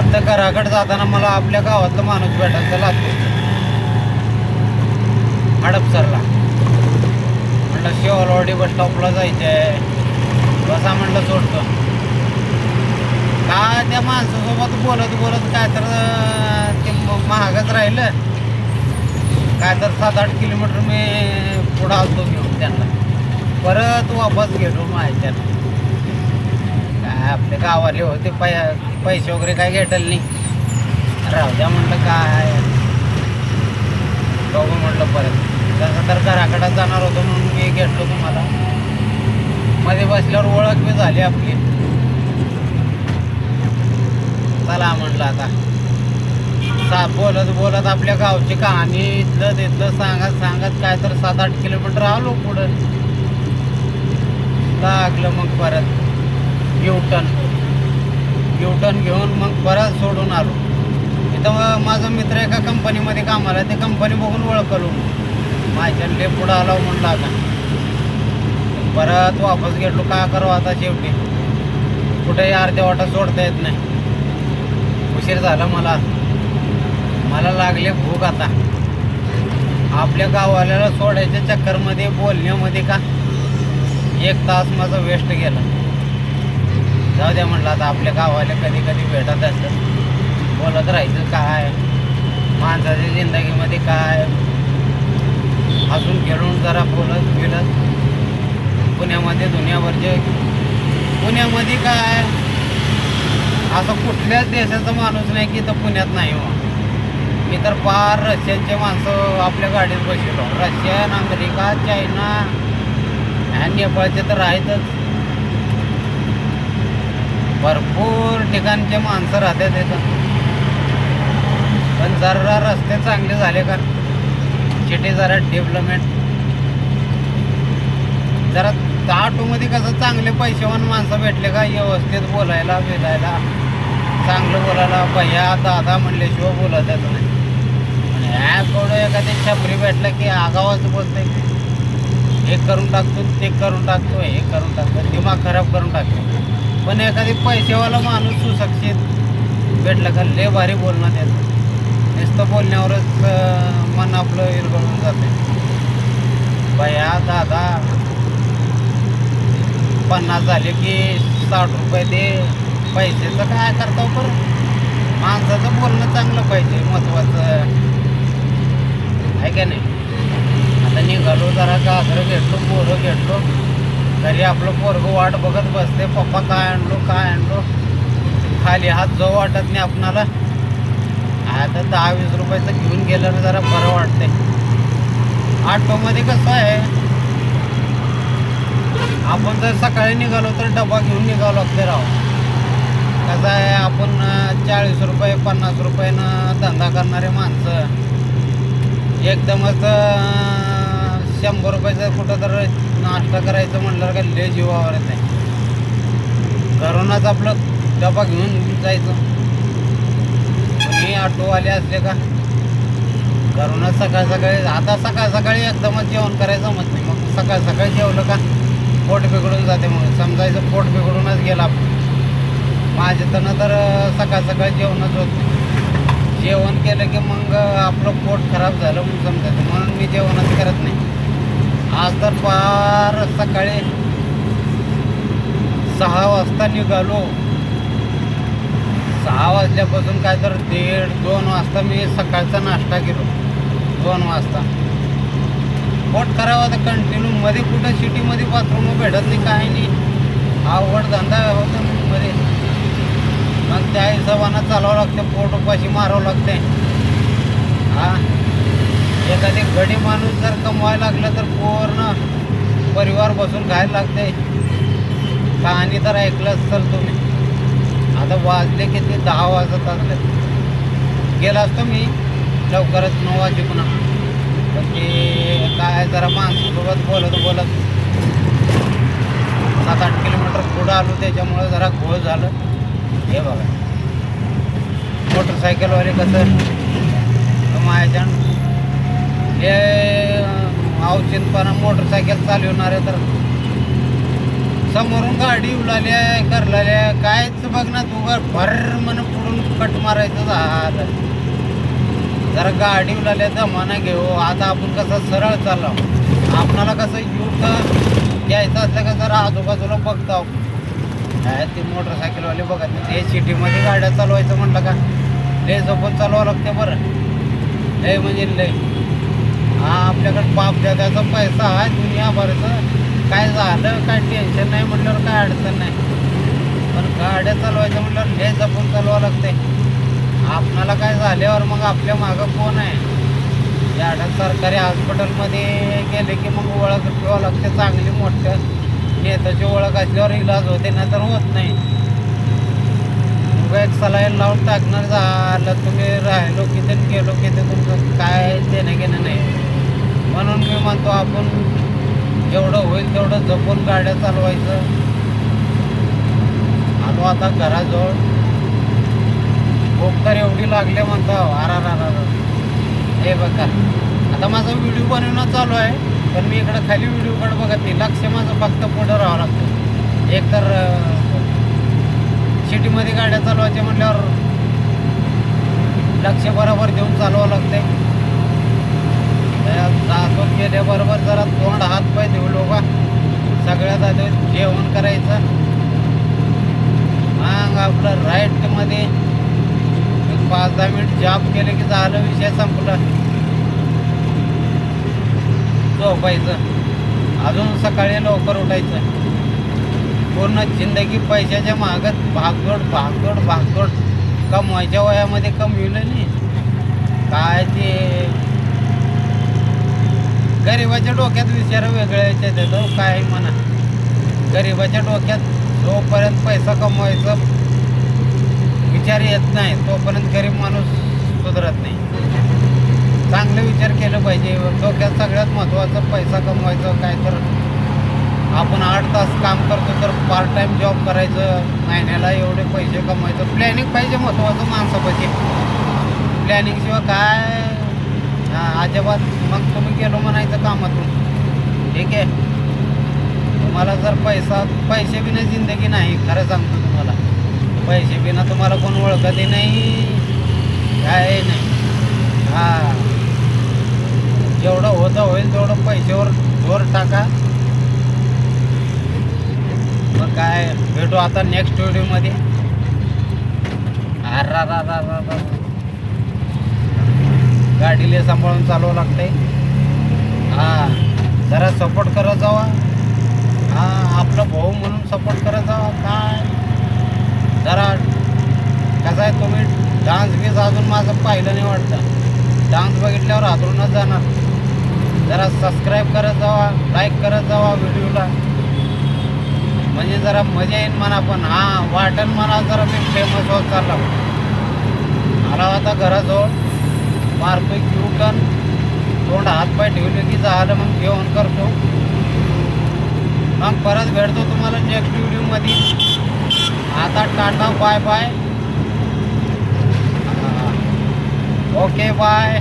आता घराकडे जाताना मला आपल्या गावातला माणूस भेटायचा लागतो हडपसरला. म्हटलं शेवलवाडी बस स्टॉपला जायचं आहे, बसा म्हटलं सोडतो. काय त्या माणसासोबत बोलत बोलत काय तर ते महागच राहिलं. काय तर 7-8 किलोमीटर मी पुढं आलतो घेऊन त्यांना, परत वापस गेलो माझ्यात. काय आपले गावाले होते, पैसे वगैरे काय घेतलं नाही. राहू द्या म्हटलं, काय बघू म्हटलं परत. तसं तर घराकडे जाणार होतो म्हणून मी घेतलो तुम्हाला. मध्ये बसल्यावर ओळख बी झाली आपली. चला म्हटलं आता बोलत बोलत आपल्या गावची कहाणी इथलं तिथलं सांगत सांगत काय तर 7-8 किलोमीटर आलो पुढं. लागलं मग परत युटर्न घेऊन मग परत सोडून आलो. इथं माझा मित्र एका कंपनीमध्ये कामाला, ते कंपनी बघून ओळखलो. माझ्याकडे पुढं आलो म्हणलं आता परत वापस घेतलो. काय करावं आता, शेवटी कुठेही अर्ध्या वाटा सोडता येत नाही. उशीर झाला मला लागले भूक. आता आपल्या गाववाल्याला सोडायच्या चक्करमध्ये बोलण्यामध्ये का 1 तास माझा वेस्ट गेला. जाऊ द्या म्हटलं, आता आपल्या गावाला कधी कधी भेटत असतं, बोलत राहायचं. काय माणसाच्या जिंदगीमध्ये काय हसून खेळून जरा बोलत गेलं. पुण्यामध्ये दुनियाभरचे, पुण्यामध्ये काय असं कुठल्याच देशाचा माणूस नाही की तर पुण्यात नाही हो. मी तर पार रशियनचे माणसं आपल्या गाडीत बसलो. रशियन, अमेरिका, चायना आणि नेपाळचे तर आहेतच. भरपूर ठिकाणचे माणसं राहतात तिथं. पण जरा रस्ते चांगले झाले का, सिटी जरा डेव्हलपमेंट जरा ऑटोमध्ये कसं चांगले पैसेवान माणसं भेटले का व्यवस्थित बोलायला भेटायला, चांगलं बोलायला. भैया दादा म्हणल्याशिवाय बोलतच नाही. आणि ह्या थोडं एखादी छपरी भेटलं की आगावाच बोलते, हे करून टाकतो, ते करून टाकतो, हे करून टाकतो, दिमाग खराब करून टाकतो. पण एखादी पैसेवाला माणूस सुशिक्षित भेटलं का लय भारी बोलणं देतं. नुसतं बोलण्यावरच मन आपलं विरघळून जाते. भैया दादा 50 झाले की 60 रुपये दे. पैशाचं काय करतो, पण माणसाचं बोलणं चांगलं पाहिजे, महत्वाचं आहे का नाही. आता निघालो, जरा गाजरं घेतलो, पोरं घेतलो. घरी आपलं पोरगं वाट बघत बसते, पप्पा काय आणलो. खाली हात जाऊ वाटत नाही आपणाला. आता 10-20 रुपयाचं घेऊन गेलं ना जरा बरं वाटतंय. ऑटोमध्ये कसं आहे, आपण जर सकाळी निघालो तर डबा घेऊन निघावं लागते राव. कसं आहे, आपण 40 रुपये 50 रुपयानं धंदा करणारे माणसं एकदमच 100 रुपयाचं कुठं तर नाश्ता करायचं म्हटलं का लय जीवावर येत आहे. घरूनच आपलं डबा घेऊन जायचं. कोणी ऑटोवाले असले का घरूनच सकाळी आता सकाळी एकदमच जेवण करायचं जमत नाही. मग सकाळी जेवलं का पोट बिघडून जाते. मग समजायचं पोट बिघडूनच गेला. माझ्यातनं तर सकाळी जेवणच होत नाही. जेवण केलं की मग आपलं पोट खराब झालं म्हणून समजायचं, म्हणून मी जेवणच करत नाही. आज तर फार सकाळी 6 वाजता निघालो. 6 वाजल्यापासून काय तर 1:30-2 वाजता मी सकाळचा नाश्ता केलो. 2 वाजता पोट खराब होता कंटिन्यू. मध्ये कुठं सिटीमध्ये बाथरूम भेटत नाही, काय नाही. अवघड धंदा होता मध्ये. मग त्या हिशोबानं चालावं लागते, पोट उपाशी मारावं लागते. एखादी गडी माणूस जर कमवायला लागलं तर पूर्ण परिवार बसून खायला लागते. कहाणी तर ऐकलंच तर तुम्ही. आता वाजले किती 10 वाजत असले. गेला असतो मी लवकरच 9 वाजेपुन्हा. पण ते काय जरा माणसासोबत बोलत 7-8 किलोमीटर पुढं आलो, त्याच्यामुळं जरा घोळ झालं. हे बघा मोटरसायकलवाले कसं माझ्या हे अवचिंतपणा मोटरसायकल चालवणारे तर समोरून गाडी उलाल्या करलाल्या कायच बघ ना तू भर मन पुढून कट मारायचं झालं. जरा गाडी उलाल्या जमाना घेऊ. आता आपण कसं सरळ चाललो, आपणाला कसं युथ घ्यायचं असलं का जरा आजूबाजूला बघतो. काय ते मोटरसायकलवाले बघत नाही. हे सिटीमध्ये गाड्या चालवायचं म्हटलं का लय जपून चालवावं लागते बरं. लय म्हणजे लय. हा आपल्याकडे बाप द्याचा पैसा आहे दुनियाभरचं. काय झालं काय टेन्शन नाही म्हटल्यावर काय अडचण नाही. पण गाड्या चालवायचं म्हटल्यावर लय जपून चालवावं लागते. आपणाला काय झाल्यावर मग आपल्या मागं कोण आहे. या सरकारी हॉस्पिटलमध्ये गेले की मग ओळख ठेवावं लागते चांगली मोठं. नेत्याची ओळख असल्यावर इलाज होते ना तर होत नाही. एक सलाईन लावून टाकणार झालं तुम्ही राहिलो की ते गेलो की ते तुमचं काय देणं घेणं नाही. म्हणून मी म्हणतो आपण जेवढं होईल तेवढं जपून गाड्या चालवायचं. आलो आता घराजवळ. भूक तर एवढी लागले म्हणतो आरा. हे बघा आता माझा व्हिडिओ बनवणं चालू आहे पण मी इकडं खाली व्हिडिओकडे बघत नाही. लक्ष माझं फक्त पुढं राहावं लागतं. एक तर सिटीमध्ये गाड्या चालवायच्या म्हटल्यावर लक्ष बरोबर देऊन चालवावं लागतंय. जातो गेल्याबरोबर जरा तोंड हात पाय धुवलो का सगळ्यात आधी जेवण करायचं. मग आपलं राईटमध्ये 5-10 मिनिट जॉब केले की झालं विषय संपला. झोपायचं. अजून सकाळी लवकर उठायचं. पूर्ण जिंदगी पैशाच्या मागत भागदौड कमवायच्या वयामध्ये कमविलं नाही. काय ते गरिबाच्या डोक्यात विचार वेगळे येतात. काय म्हणा गरिबाच्या डोक्यात जोपर्यंत पैसा कमवायचा विचार येत नाही तोपर्यंत गरीब माणूस सुधरत नाही. चांगले विचार केलं पाहिजे. डोक्यात सगळ्यात महत्त्वाचं पैसा कमवायचं. काय तर आपण 8 तास काम करतो तर पार्ट टाईम जॉब करायचं. महिन्याला एवढे पैसे कमवायचं. प्लॅनिंग पाहिजे महत्त्वाचं माणसापाशी. प्लॅनिंगशिवाय काय अजिबात मग तुम्ही गेलो म्हणायचं कामातून. ठीक आहे. तुम्हाला जर पैसे बिना जिंदगी नाही. खरं सांगतो तुम्हाला पैसे बिना तुम्हाला कोण ओळखतही नाही काय नाही. जेवढं होतं होईल तेवढं पैशावर जोर टाका. मग काय भेटू आता नेक्स्ट व्हिडिओमध्ये. गाडीला सांभाळून चालवावं लागतंय. जरा सपोर्ट करत जावा. आपला भाऊ म्हणून सपोर्ट करत जावा. काय जरा कसं आहे तुम्ही डान्स बीस अजून माझं पाहिलं नाही वाटतं. डान्स बघितल्यावर हादरूनच जाणार. जरा सबस्क्राईब करत जावा. लाईक करत जावा व्हिडिओला. म्हणजे जरा मजा येईल म्हणा. पण वाटण म्हणा जरा मी फेमस होत चालला. आला आता घराजवळ मारतो U-टर्न. तोंड हातपाय ठेवले की झालं मग जेवण करतो. मग परत भेटतो तुम्हाला नेक्स्ट व्हिडिओमध्ये. आता tata bye bye. Okay bye.